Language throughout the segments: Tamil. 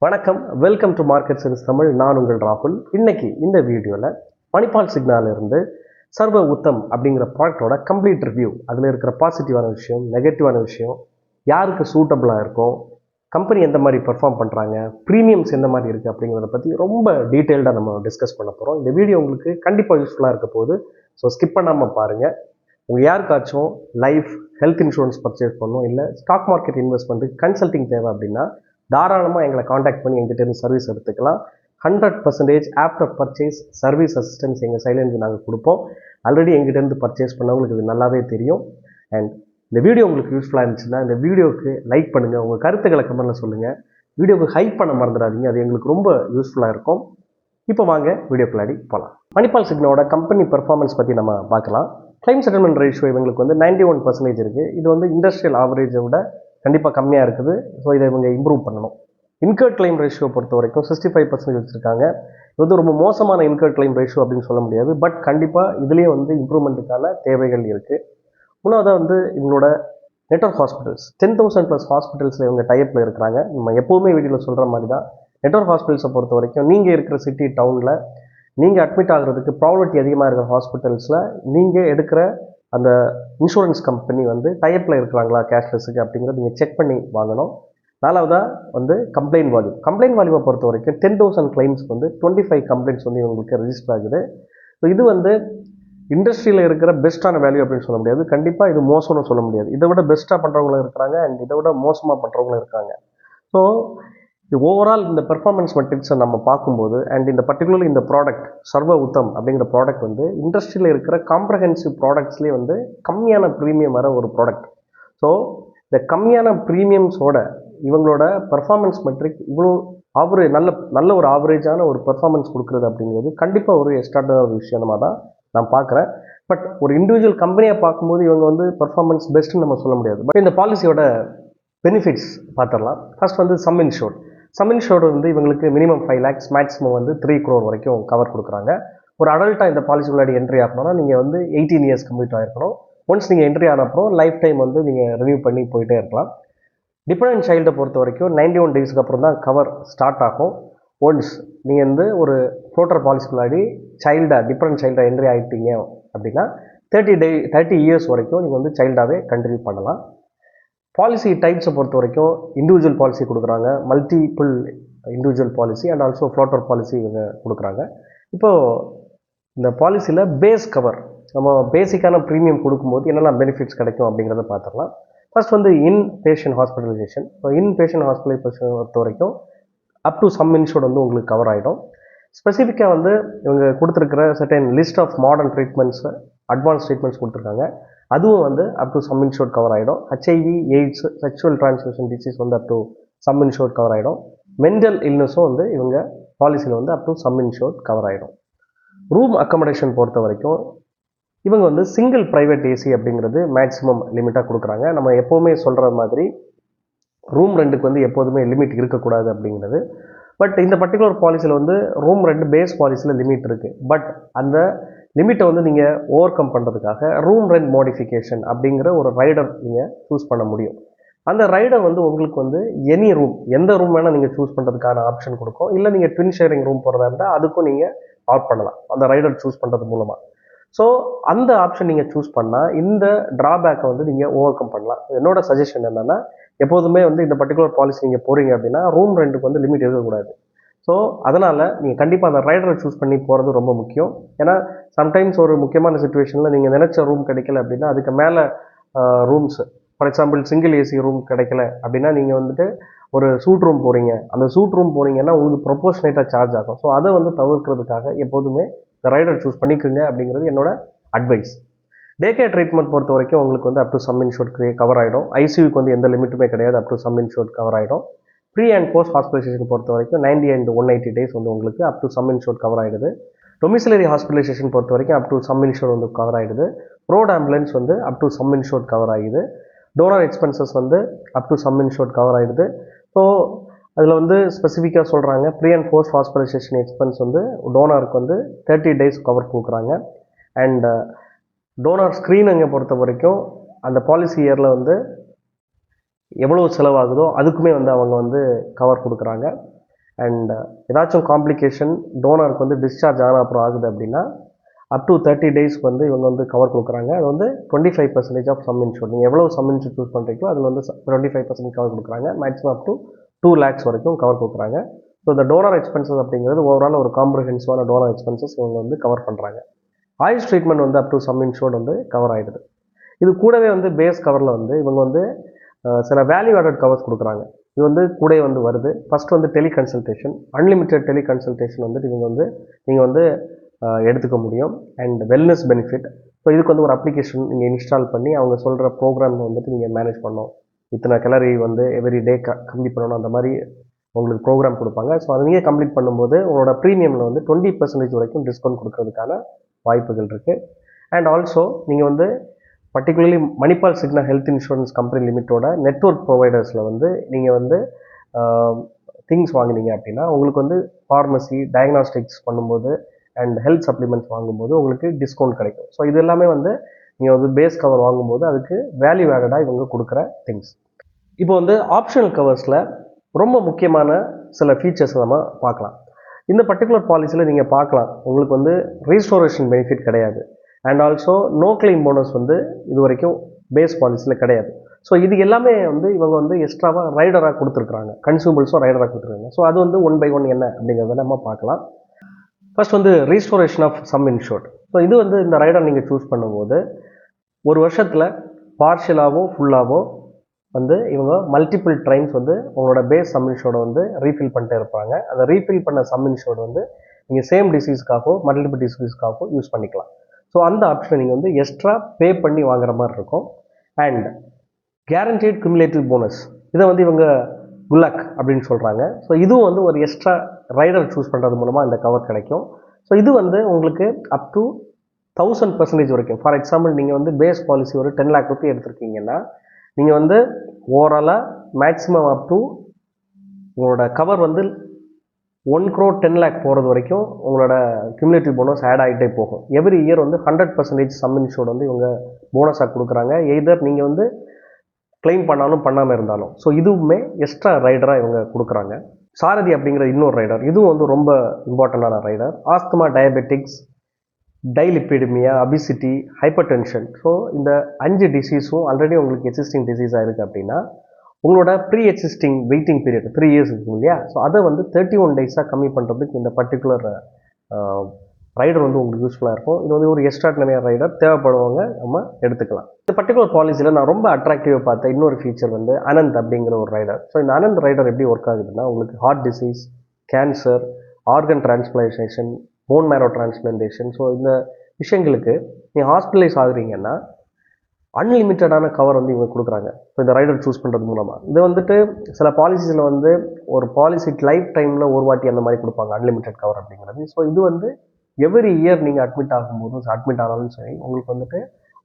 வணக்கம், welcome to market sense Tamil. நான் உங்கள் ராகுல். இன்னைக்கு இந்த வீடியோவில் மணிபால் சிக்னால இருந்து சர்வ உத்தம் அப்படிங்கிற ப்ராடக்டோட கம்ப்ளீட் ரிவ்யூ, அதில் இருக்கிற பாசிட்டிவான விஷயம், நெகட்டிவான விஷயம், யாருக்கு சூட்டபுளாக இருக்கும், கம்பெனி எந்த மாதிரி பெர்ஃபார்ம் பண்ணுறாங்க, ப்ரீமியம்ஸ் எந்த மாதிரி இருக்குது அப்படிங்கிறத பற்றி ரொம்ப டீட்டெயில்டாக நம்ம டிஸ்கஸ் பண்ண போகிறோம். இந்த வீடியோ உங்களுக்கு கண்டிப்பாக யூஸ்ஃபுல்லாக இருக்க போகுது. ஸோ ஸ்கிப் பண்ணாமல் பாருங்கள். உங்கள் யாருக்காச்சும் லைஃப், ஹெல்த் இன்சூரன்ஸ் பர்ச்சேஸ் பண்ணணும், இல்லை ஸ்டாக் மார்க்கெட் இன்வெஸ்ட்மெண்ட்டுக்கு கன்சல்டிங் தேவை அப்படின்னா தாராளமாக எங்களை காண்டாக்ட் பண்ணி எங்கிட்டேருந்து சர்வீஸ் எடுத்துக்கலாம். 100% ஆஃப்டர் பர்ச்சேஸ் சர்வீஸ் அசிஸ்டன்ஸ் எங்கள் சைட்லேருந்து நாங்கள் கொடுப்போம். ஆல்ரெடி எங்கிட்டேருந்து பர்ச்சேஸ் பண்ணவங்களுக்கு இது நல்லாவே தெரியும். அண்ட் இந்த வீடியோ உங்களுக்கு யூஸ்ஃபுல்லாக இருந்துச்சுன்னா இந்த வீடியோவுக்கு லைக் பண்ணுங்கள், உங்கள் கருத்துக்களை கமெண்ட்டில் சொல்லுங்கள். வீடியோவுக்கு ஹைப் பண்ண மறந்துடாதீங்க, அது எங்களுக்கு ரொம்ப யூஸ்ஃபுல்லாக இருக்கும். இப்போ வாங்க வீடியோக்குள்ளாடி போகலாம். மணிபால் சிக்னோட கம்பெனி பெர்ஃபார்மன்ஸ் பற்றி நம்ம பார்க்கலாம். கிளைம் செட்டில்மெண்ட் ரேஷியோ இவங்களுக்கு 91% இருக்குது. இது இண்டஸ்ட்ரியல் ஆவரேஜை விட கண்டிப்பாக கம்மியாக இருக்குது. ஸோ இதை இவங்க இம்ப்ரூவ் பண்ணணும். இன்கர்ட் கிளைம் ரேஷியோ பொறுத்த வரைக்கும் 65% வச்சுருக்காங்க. இது ரொம்ப மோசமான இன்கர்ட் கிளைம் ரேஷியோ அப்படின்னு சொல்ல முடியாது. பட் கண்டிப்பாக இதுலேயே இம்ப்ரூவ்மெண்ட்டுக்கான தேவைகள் இருக்குது. மூணாவதாக இவங்களோட நெட்வொர்க் ஹாஸ்பிட்டல்ஸ் 10,000+ ஹாஸ்பிட்டல்ஸில் இவங்க டைப்பில் இருக்கிறாங்க. நம்ம எப்போவுமே வீடியோவில் சொல்கிற மாதிரி தான், நெட்வொர்க் ஹாஸ்பிட்டல்ஸை பொறுத்த வரைக்கும் நீங்கள் இருக்கிற சிட்டி, டவுனில் நீங்கள் அட்மிட் ஆகிறதுக்கு ப்ராபபிலிட்டி அதிகமாக இருக்கிற ஹாஸ்பிட்டல்ஸில் நீங்கள் எடுக்கிற அந்த இன்சூரன்ஸ் கம்பெனி டைப்பில் இருக்கிறாங்களா கேஷ்லெஸுக்கு அப்படிங்கிறத நீங்கள் செக் பண்ணி வாங்கணும். நாலாவதாக கம்ப்ளைண்ட் வால்யூமை பொறுத்த வரைக்கும் 10,000 கிளைம்ஸ்க்கு 25 கம்ப்ளைண்ட்ஸ் இவங்களுக்கு ரெஜிஸ்டர் ஆகுது. ஸோ இது இண்டஸ்ட்ரியில் இருக்கிற பெஸ்ட்டான வேல்யூ அப்படின்னு சொல்ல முடியாது. கண்டிப்பாக இது மோசம்னு சொல்ல முடியாது. இதை விட பெஸ்ட்டாக பண்ணுறவங்களும் இருக்கிறாங்க அண்ட் இதை விட மோசமாக பண்ணுறவங்களும் இருக்காங்க. ஸோ ஓவரால் இந்த பெர்ஃபார்மன்ஸ் மெட்ரிக்ஸை நம்ம பார்க்கும்போது அண்ட் இந்த பர்டிகுலர் இந்த ப்ராடக்ட் சர்வ உத்தம் அப்படிங்கிற ப்ராடக்ட் இண்டஸ்ட்ரியில் இருக்கிற காம்ப்ரஹென்சிவ் ப்ராடக்ட்ஸ்லேயே கம்மியான ப்ரீமியம் வர ஒரு ப்ராடக்ட். ஸோ இந்த கம்மியான ப்ரீமியம்ஸோட இவங்களோட பெர்ஃபார்மன்ஸ் மெட்ரிக் இவ்வளோ நல்ல ஒரு ஆவரேஜான ஒரு பெர்ஃபார்மன்ஸ் கொடுக்குறது அப்படிங்கிறது கண்டிப்பாக ஒரு எக்ஸ்ட்ராடனரி ஒரு விஷயமாக தான் நான் பார்க்குறேன். பட் ஒரு இண்டிவிஜுவல் கம்பெனியாக பார்க்கும்போது இவங்க பெர்ஃபார்மன்ஸ் பெஸ்ட்டுன்னு நம்ம சொல்ல முடியாது. பட் இந்த பாலிசியோட பெனிஃபிட்ஸ் பார்த்துடலாம். ஃபர்ஸ்ட் சம் இன்ஷோர்டு இவங்களுக்கு மினிமம் 5 lakhs, மேக்ஸிமம் 3 crore வரைக்கும் கவர் கொடுக்குறாங்க. ஒரு அடல்ட்டாக இந்த பாலிசி உள்ளாடி என்ட்ரி ஆகணும்னா நீங்கள் 18 years கம்ப்ளீட் ஆகிருக்கணும். ஒன்ஸ் நீங்கள் என்ட்ரி ஆனப்பறம் லைஃப் டைம் நீங்கள் ரினியூ பண்ணி போயிட்டே இருக்கலாம். டிபெண்டன்ட் சைல்டை பொறுத்த வரைக்கும் 91 daysக்கு அப்புறம் தான் கவர் ஸ்டார்ட் ஆகும். ஒன்ஸ் நீங்கள் ஒரு ஃப்ளோட்டர் பாலிசிக்குள்ளாடி டிபெண்டன்ட் சைல்டாக என்ட்ரி ஆகிட்டீங்க அப்படின்னா 30 years வரைக்கும் நீங்கள் சைல்டாகவே கண்டினியூ பண்ணலாம். பாலிசி டைப்ஸை பொறுத்த வரைக்கும் இண்டிவிஜுவல் பாலிசி கொடுக்குறாங்க, multiple individual policy and also floater policy இவங்க கொடுக்குறாங்க. இப்போது இந்த பாலிசியில் பேஸ் கவர் நம்ம பேசிக்கான ப்ரீமியம் கொடுக்கும்போது என்னெல்லாம் பெனிஃபிட்ஸ் கிடைக்கும் அப்படிங்கிறத பார்த்துடலாம். First in patient hospitalization. So in patient hospitalization பொறுத்த வரைக்கும் அப் டு சம் இன்ஷூர்ட் உங்களுக்கு கவர் ஆகிடும். ஸ்பெசிஃபிக்காக இவங்க கொடுத்துருக்கிற certain list of modern treatments, advance treatments கொடுத்துருக்காங்க. அதுவும் up to sum insured cover ஆகிடும். HIV, AIDS, sexual transmission disease up to sum insured cover ஆகிடும். மென்டல் இல்னஸும் இவங்க பாலிசியில் up to sum insured cover ஆகிடும். ரூம் அக்கமடேஷன் பொறுத்த வரைக்கும் இவங்க சிங்கிள் ப்ரைவேட் ஏசி அப்படிங்கிறது மேக்ஸிமம் லிமிட்டாக கொடுக்குறாங்க. நம்ம எப்போவுமே சொல்கிற மாதிரி ரூம் ரெண்டுக்கு எப்போதுமே லிமிட் இருக்கக்கூடாது அப்படிங்கிறது. பட் இந்த பர்டிகுலர் பாலிசியில் ரூம் ரெண்ட் பேஸ் பாலிசியில் லிமிட் இருக்குது. பட் அந்த லிமிட்டை நீங்கள் ஓவர் கம் பண்ணுறதுக்காக ரூம் ரெண்ட் மாடிஃபிகேஷன் அப்படிங்கிற ஒரு ரைடர் நீங்கள் சூஸ் பண்ண முடியும். அந்த ரைடர் உங்களுக்கு எனி ரூம், எந்த ரூம் வேணால் நீங்கள் சூஸ் பண்ணுறதுக்கான ஆப்ஷன் கொடுக்கும். இல்லை நீங்கள் ட்வின் ஷேரிங் ரூம் போகிறதா இருந்தால் அதுக்கும் நீங்கள் ஆட் பண்ணலாம் அந்த ரைடர் சூஸ் பண்ணுறது மூலமாக. ஸோ அந்த ஆப்ஷன் நீங்கள் சூஸ் பண்ணால் இந்த ட்ராபேக்கை நீங்கள் ஓவர் கம் பண்ணலாம். என்னோட சஜஷன் என்னென்னா, எப்போதுமே இந்த பர்டிகுலர் பாலிசி நீங்கள் போகிறீங்க அப்படின்னா ரூம் ரெண்ட்டுக்கு லிமிட் இருக்கக்கூடாது. ஸோ அதனால் நீங்கள் கண்டிப்பாக அந்த ரைடரை சூஸ் பண்ணி போகிறது ரொம்ப முக்கியம். ஏன்னா சம்டைம்ஸ் ஒரு முக்கியமான சுச்சுவேஷனில் நீங்கள் நினச்ச ரூம் கிடைக்கல அப்படின்னா அதுக்கு மேலே rooms, for example single AC room கிடைக்கல அப்படின்னா நீங்கள் ஒரு சூட் ரூம் போகிறீங்க. அந்த சூட் ரூம் போகிறீங்கன்னா உங்களுக்கு ப்ரொபோஷனேட்டாக சார்ஜ் ஆகும். ஸோ அதை தவிர்க்கிறதுக்காக எப்போதுமே இந்த ரைடர் சூஸ் பண்ணிக்கோங்க அப்படிங்கிறது என்னோட அட்வைஸ். டே கேர் ட்ரீட்மெண்ட் பொறுத்த வரைக்கும் உங்களுக்கு up to sum insured cover ஆகிடும். ஐசியூக்கு எந்த லிமிட்டுமே கிடையாது, up to sum insured cover ஆகிடும். ப்ரீ அண்ட் போஸ்ட் ஹாஸ்பிட்டலைசேஷன் பொறுத்த வரைக்கும் 90 and 180 days உங்களுக்கு up to sum insured cover ஆகிடுது. டொமிசிலரி ஹாஸ்பிட்டலைசேஷன் பொறுத்த வரைக்கும் up to sum insured cover ஆகிடுது. Road ambulance up to sum insured cover ஆகிடுது. Donor expenses up to sum insured cover ஆகிடுது. ஸோ அதில் ஸ்பெசிஃபிக்காக சொல்கிறாங்க pre and post hospitalisation expense டோனருக்கு 30 days cover கொடுக்குறாங்க. அண்ட் டோனர் ஸ்க்ரீனிங்கை பொறுத்த வரைக்கும் அந்த பாலிசி இயரில் எவ்வளோ செலவாகுதோ அதுக்குமே அவங்க கவர் கொடுக்குறாங்க. அண்ட் ஏதாச்சும் காம்ப்ளிகேஷன் டோனருக்கு வந்து டிஸ்சார்ஜ் ஆன அப்புறம் ஆகுது அப்படின்னா அப் டு 30 டேஸ்க்கு வந்து இவங்க வந்து கவர் கொடுக்குறாங்க. அது வந்து 25% ஆஃப் சம் இன்ஷூர்ட். நீங்கள் எவ்வளோ சம் இன்ஷூர் சூஸ் பண்ணுறீங்களோ அதில் வந்து 25% கவர் கொடுக்குறாங்க. மேக்ஸிமம் அப் டு 2 lakhs வரைக்கும் கவர் கொடுக்குறாங்க. ஸோ இந்த டோனர் எக்ஸ்பென்சஸ் அப்படிங்கிறது ஓவரால் ஒரு காம்ப்ரிஹென்சிவான டோனர் எக்ஸ்பென்சஸ் இவங்க வந்து கவர் பண்ணுறாங்க. ஆயுஷ் ட்ரீட்மெண்ட் வந்து அப் டு சம் இன்ஷூர்ட் வந்து கவர் ஆகிடுது. இது கூடவே வந்து பேஸ் கவரில் வந்து இவங்க வந்து சில வேல்யூ ஆடட் கவர்ஸ் கொடுக்குறாங்க. இது வந்து கூட வந்து வருது. ஃபர்ஸ்ட் வந்து டெலிகன்சல்டேஷன், அன்லிமிட்டெட் டெலிகன்சல்டேஷன் வந்துட்டு இவங்க வந்து நீங்கள் வந்து எடுத்துக்க முடியும். And wellness benefit. ஸோ இதுக்கு வந்து ஒரு அப்ளிகேஷன் நீங்கள் இன்ஸ்டால் பண்ணி அவங்க சொல்கிற ப்ரோக்ராம் வந்துட்டு நீங்கள் மேனேஜ் பண்ணணும். இத்தனை கலரி வந்து எவ்ரி டே கம்ப்ளீட் பண்ணணும், அந்த மாதிரி உங்களுக்கு ப்ரோக்ராம் கொடுப்பாங்க. ஸோ அதை நீங்கள் கம்ப்ளீட் பண்ணும்போது உங்களோட ப்ரீமியமில் வந்து 20% வரைக்கும் டிஸ்கவுண்ட் கொடுக்கறதுக்கான வாய்ப்புகள் இருக்குது. அண்ட் ஆல்சோ நீங்கள் வந்து particularly Manipal சிக்னா health insurance company லிமிட்டோட network ப்ரொவைடர்ஸில் வந்து நீங்கள் வந்து திங்ஸ் வாங்கினீங்க அப்படின்னா உங்களுக்கு வந்து ஃபார்மசி டயக்னாஸ்டிக்ஸ் பண்ணும்போது அண்ட் ஹெல்த் சப்ளிமெண்ட்ஸ் வாங்கும்போது உங்களுக்கு டிஸ்கவுண்ட் கிடைக்கும். ஸோ இது எல்லாமே வந்து நீங்கள் வந்து பேஸ் கவர் வாங்கும்போது அதுக்கு வேல்யூ ஆடடாக இவங்க கொடுக்குற திங்ஸ். இப்போ வந்து ஆப்ஷனல் கவர்ஸில் ரொம்ப முக்கியமான சில ஃபீச்சர்ஸ் நம்ம பார்க்கலாம். இந்த பர்டிகுலர் பாலிசியில் நீங்கள் பார்க்கலாம், உங்களுக்கு வந்து ரீஸ்டோரேஷன் பெனிஃபிட் கிடையாது. And also no claim bonus வந்து இது வரைக்கும் பேஸ் பாலிசியில் கிடையாது. ஸோ இது எல்லாமே வந்து இவங்க வந்து எக்ஸ்ட்ராவாக ரைடராக கொடுத்துருக்குறாங்க, கன்சூமபிள்ஸும் ரைடராக கொடுத்துருக்காங்க. ஸோ அது வந்து 1 by 1 என்ன அப்படிங்கிறத நம்ம பார்க்கலாம். ஃபர்ஸ்ட் வந்து restoration of sum insured. So இது வந்து இந்த ரைடர் நீங்கள் சூஸ் பண்ணும்போது ஒரு வருஷத்தில் பார்ஷியலாகவோ ஃபுல்லாகவோ வந்து இவங்க மல்டிபிள் டைம்ஸ் வந்து உங்களோட பேஸ் சம் இன்ஷூர்டை வந்து ரீஃபில் பண்ணிட்டே இருப்பாங்க. அந்த ரீஃபில் பண்ண சம் இன்ஷூர்டு வந்து நீங்கள் சேம் டிசீஸ்க்காகவோ மல்டிபிள் டிசீஸ்க்காகவோ யூஸ் பண்ணிக்கலாம். ஸோ அந்த ஆப்ஷனை நீங்கள் வந்து எக்ஸ்ட்ரா பே பண்ணி வாங்குற மாதிரி இருக்கும். அண்ட் கேரண்டீட் குமுலேட்டிவ் போனஸ், இதை வந்து இவங்க குலக் அப்படின்னு சொல்கிறாங்க. ஸோ இதுவும் வந்து ஒரு எக்ஸ்ட்ரா ரைடர் சூஸ் பண்ணுறது மூலமாக இந்த கவர் கிடைக்கும். ஸோ இது வந்து உங்களுக்கு அப் டு 1000% வரைக்கும். ஃபார் எக்ஸாம்பிள் நீங்கள் வந்து பேஸ் பாலிசி ஒரு 10 lakh ரூபி எடுத்திருக்கீங்கன்னா நீங்கள் வந்து ஓவராலாக மேக்ஸிமம் அப் டு உங்களோட கவர் வந்து 1 crore 10 lakh போகிறது வரைக்கும் உங்களோட கியூமுலேட்டிவ் போனஸ் ஆட் ஆகிட்டே போகும். எவ்ரி இயர் வந்து 100% சம் இன்ஷூர்ட் வந்து இவங்க போனஸாக கொடுக்குறாங்க, எய்தர் நீங்கள் வந்து கிளைம் பண்ணாலும் பண்ணாமல் இருந்தாலும். ஸோ இதுவுமே எக்ஸ்ட்ரா ரைடராக இவங்க கொடுக்குறாங்க. சாரதி அப்படிங்கிற இன்னொரு ரைடர், இதுவும் வந்து ரொம்ப இம்பார்ட்டண்டான rider. Asthma, diabetics, dyslipidemia, obesity, hypertension. So இந்த 5 டிசீஸும் ஆல்ரெடி உங்களுக்கு எக்ஸிஸ்டிங் டிசீஸாக இருக்குது அப்படின்னா உங்களோட pre existing waiting period 3 years இருக்கும் இல்லையா, ஸோ அதை வந்து 31 days கம்மி பண்ணுறதுக்கு இந்த பர்டிகுலர் ரைடர் வந்து உங்களுக்கு யூஸ்ஃபுல்லாக இருக்கும். இது வந்து ஒரு எக்ஸ்ட்ராடினரி ரைடர், தேவைப்படுவவங்க நம்ம எடுத்துக்கலாம். இந்த பர்டிகுலர் பாலிசியில் நான் ரொம்ப அட்ராக்டிவாக பார்த்த இன்னொரு ஃபீச்சர் வந்து அனந்த் அப்படிங்கிற ஒரு ரைடர். ஸோ இந்த அனந்த் ரைடர் எப்படி ஒர்க் ஆகுதுன்னா உங்களுக்கு heart disease, cancer, organ transplantation, bone marrow transplantation, so இந்த விஷயங்களுக்கு நீங்கள் ஹாஸ்பிட்டலைஸ் ஆகுறீங்கன்னா அன்லிமிட்டடான கவர் வந்து இவங்க கொடுக்குறாங்க. ஸோ இந்த ரைடர் சூஸ் பண்ணுறது மூலமாக இது வந்துட்டு சில பாலிசிஸில் வந்து ஒரு பாலிசி லைஃப் டைமில் ஒரு வாட்டி அந்த மாதிரி கொடுப்பாங்க அன்லிமிட்டட் கவர் அப்படிங்கிறது. ஸோ இது வந்து எவ்ரி இயர் நீங்கள் அட்மிட் ஆகும்போதும் அட்மிட் ஆனாலும் சரி உங்களுக்கு வந்துட்டு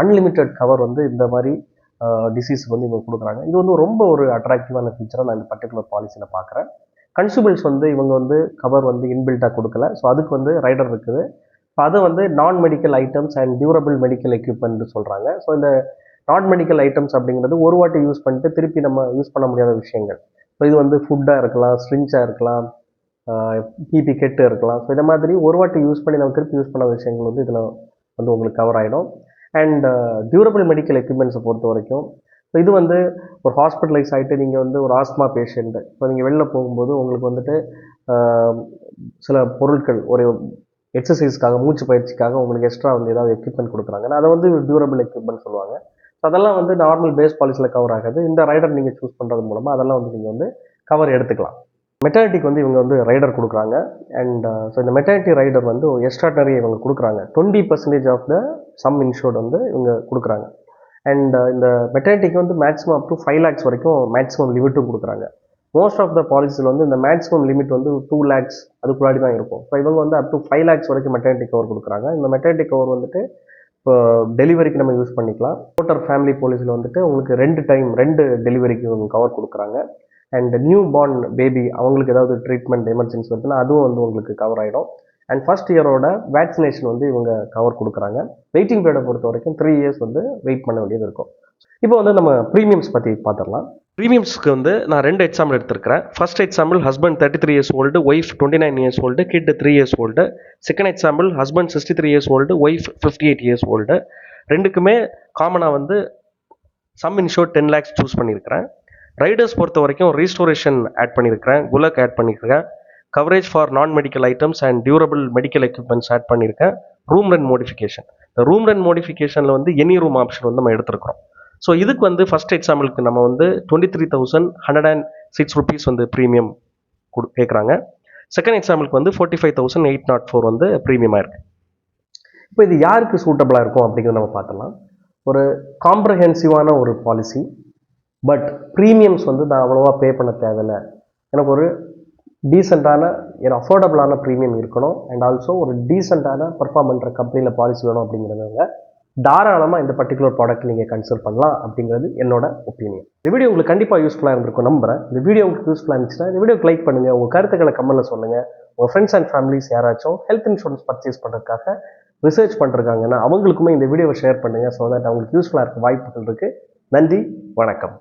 அன்லிமிட்டட் கவர் வந்து இந்த மாதிரி டிசீஸுக்கு வந்து இவங்க கொடுக்குறாங்க. இது வந்து ரொம்ப ஒரு அட்ராக்டிவான ஃபீச்சராக நான் இந்த பர்டிகுலர் பாலிசியில் பார்க்குறேன். கன்சூமபிள்ஸ் வந்து இவங்க வந்து கவர் வந்து இன்பில்ட்டாக கொடுக்கல. ஸோ அதுக்கு வந்து ரைடர் இருக்குது. ஸோ அதை வந்து நான் medical items and durable medical equipment சொல்கிறாங்க. ஸோ இந்த நான் மெடிக்கல் ஐட்டம்ஸ் அப்படிங்கிறது ஒரு வாட்டி யூஸ் பண்ணிட்டு திருப்பி நம்ம யூஸ் பண்ண முடியாத விஷயங்கள். ஸோ இது வந்து ஃபுட்டாக இருக்கலாம், ஸ்ட்ரிங்ஸாக இருக்கலாம், பிபி கெட்டு இருக்கலாம். ஸோ இந்த மாதிரி ஒரு வாட்டி யூஸ் பண்ணி நம்ம திருப்பி யூஸ் பண்ண விஷயங்கள் வந்து இதில் வந்து உங்களுக்கு கவர் ஆகிடும். அண்ட் டியூரபிள் மெடிக்கல் எக்யூப்மெண்ட்ஸை பொறுத்த வரைக்கும் ஸோ இது வந்து ஒரு ஹாஸ்பிட்டலைஸ் ஆகிட்டு நீங்கள் வந்து ஒரு ஆஸ்மா பேஷண்ட்டு, ஸோ நீங்கள் வெளில போகும்போது உங்களுக்கு வந்துட்டு சில பொருட்கள் ஒரு எக்ஸசைஸ்க்காக மூச்சு பயிற்சிக்காக உங்களுக்கு எக்ஸ்ட்ரா வந்து ஏதாவது எக்யூப்மெண்ட் கொடுக்குறாங்க, அதை வந்து டியூரபிள் எக்யூப்மெண்ட் சொல்லுவாங்க. ஸோ அதெல்லாம் வந்து நார்மல் பேஸ் பாலிசியில் கவர் ஆகாது. இந்த ரைடர் நீங்கள் சூஸ் பண்ணுறது மூலமாக அதெல்லாம் வந்து நீங்கள் வந்து கவர் எடுத்துக்கலாம். மெட்டர்னிட்டிக்கு வந்து இவங்க வந்து ரைடர் கொடுக்குறாங்க. அண்ட் ஸோ இந்த மெட்டர்னிட்டி ரைடர் வந்து எக்ஸ்ட்ராடனரி இவங்க கொடுக்குறாங்க. 20% ஆஃப் த சம் இன்ஷூர்ட் வந்து இவங்க கொடுக்குறாங்க. அண்ட் இந்த மெட்டர்னிட்டிக்கு வந்து மேக்ஸிமம் அப் டு 5 lakhs வரைக்கும் மேக்ஸிமம் லிமிட்டும் கொடுக்குறாங்க. மோஸ்ட் ஆஃப் த பாலிசியில் வந்து இந்த மேக்ஸிமம் லிமிட் வந்து 2 lakhs அதுக்குள்ளாடி தான் இருக்கும். ஸோ இவங்க வந்து அப் டு 5 lakhs வரைக்கும் மெட்டர்னிட்டி கவர் கொடுக்குறாங்க. இந்த மெட்டர்னிட்டி கவர் வந்துட்டு இப்போ டெலிவரிக்கு நம்ம யூஸ் பண்ணிக்கலாம். டோட்டல் ஃபேமிலி பாலிசியில் வந்துட்டு உங்களுக்கு 2 டெலிவரிக்கு இவங்க கவர் கொடுக்குறாங்க. அண்ட் நியூ பார்ன் பேபி அவங்களுக்கு ஏதாவது ட்ரீட்மெண்ட் எமர்ஜென்சி வருதுன்னா அதுவும் வந்து உங்களுக்கு கவர் ஆகிடும். அண்ட் ஃபர்ஸ்ட் இயரோட வேக்சினேஷன் வந்து இவங்க கவர் கொடுக்குறாங்க. வெயிட்டிங் பீரியடை பொறுத்த வரைக்கும் 3 இயர்ஸ் வந்து வெயிட் பண்ண வேண்டியது இருக்கும். இப்போ வந்து நம்ம ப்ரீமியம்ஸ் பற்றி பார்த்துடலாம். ப்ரீமியம்ஸ்க்கு வந்து நான் 2 எக்ஸாம்பிள் எடுத்திருக்கிறேன். First example husband 33 years old, wife 29 years old, kid 3 years old. Second example husband 63 years old, wife 58 years old. ரெண்டுக்குமே காமனாக வந்து சம் இன்ஷோர் 10 lakhs சூஸ் பண்ணியிருக்கிறேன். ரைடர்ஸ் பொறுத்த வரைக்கும் ரீஸ்டோரேஷன் ஆட் பண்ணியிருக்கிறேன், குலக் ஆட் பண்ணியிருக்கேன், coverage for non medical items and durable medical equipments add பண்ணியிருக்கேன், ரூம் ரெண்ட் மோடிஃபிகேஷன். இந்த ரூம் ரெண்ட் மோடிஃபிகேஷனில் வந்து எனி ரூம் ஆப்ஷன் வந்து நம்ம எடுத்துருக்கிறோம். ஸோ இதுக்கு வந்து ஃபர்ஸ்ட் எக்ஸாம்பிளுக்கு நம்ம வந்து 23,106 ருபீஸ் வந்து ப்ரீமியம் கேட்குறாங்க. செகண்ட் எக்ஸாம்பிளுக்கு வந்து 45,804 வந்து ப்ரீமியமாக இருக்குது. இப்போ இது யாருக்கு சூட்டபிளாக இருக்கும் அப்படிங்கிறத நம்ம பார்த்துலாம். ஒரு காம்ப்ரஹென்சிவான ஒரு பாலிசி, பட் ப்ரீமியம்ஸ் வந்து நான் அவ்வளோவா பே பண்ண தேவையில்லை, எனக்கு ஒரு டீசெண்டான அஃபோர்டபுளான ப்ரீமியம் இருக்கணும் அண்ட் ஆல்சோ ஒரு டீசெண்டான பர்ஃபார்ம் பண்ணுற கம்பெனியில் பாலிசி வேணும் அப்படிங்கிறவங்க தாராளமாக இந்த பர்டிகுலர் ப்ராடக்ட் நீங்கள் கன்சிடர் பண்ணலாம் அப்படிங்கிறது என்னோட ஒப்பீனியன். இந்த வீடியோ உங்களுக்கு கண்டிப்பாக யூஸ்ஃபுல்லாக இருந்திருக்கும் நம்புறேன். இந்த வீடியோ உங்களுக்கு யூஸ்ஃபுல்லாக இருந்துச்சுன்னா இந்த வீடியோக்கு லைக் பண்ணுங்கள், உங்கள் கருத்துக்களை கமெண்ட்டில் சொல்லுங்கள். உங்கள் ஃப்ரெண்ட்ஸ் அண்ட் ஃபேமிலிஸ் யாராச்சும் ஹெல்த் இன்சூரன்ஸ் பர்ச்சேஸ் பண்ணுறதுக்காக ரிசர்ச் பண்ணுறாங்கன்னா அவங்களுக்குமே இந்த வீடியோவை ஷேர் பண்ணுங்கள். ஸோ தட் அவங்களுக்கு யூஸ்ஃபுல்லாக இருக்க வாய்ப்புகள் இருக்குது. நன்றி, வணக்கம்.